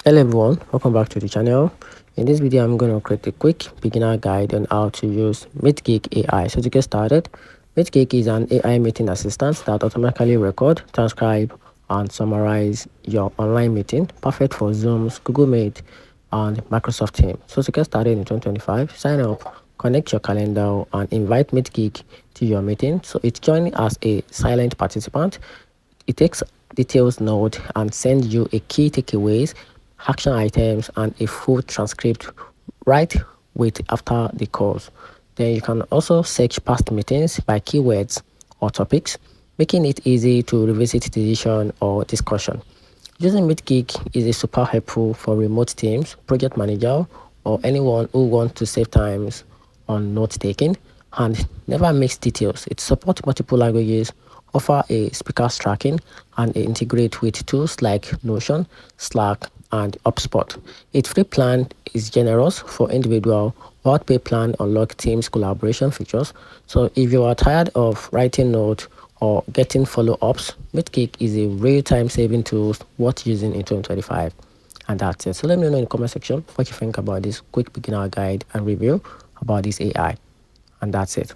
Hello everyone, welcome back to the channel. In this video, I'm going to create a quick beginner guide on how to use MeetGeek AI. So to get started, MeetGeek is an AI meeting assistant that automatically record, transcribe, and summarize your online meeting, perfect for Zooms, Google Meet, and Microsoft Teams. So to get started in 2025, sign up, connect your calendar, and invite MeetGeek to your meeting. So it's joining as a silent participant. It takes details note and sends you a key takeaways, action items, and a full transcript right with after the calls. Then you can also search past meetings by keywords or topics, making it easy to revisit decision or discussion. Using MeetGeek is a super helpful for remote teams, project manager, or anyone who wants to save times on note taking and never mix details. It supports multiple languages, offer a speakers tracking, and integrate with tools like Notion, Slack, and HubSpot. Its free plan is generous for individual, while paid plan unlock teams collaboration features. So if you are tired of writing notes or getting follow-ups, MeetGeek is a real-time saving tool worth using in 2025. And that's it. So let me know in the comment section what you think about this quick beginner guide and review about this AI. And that's it.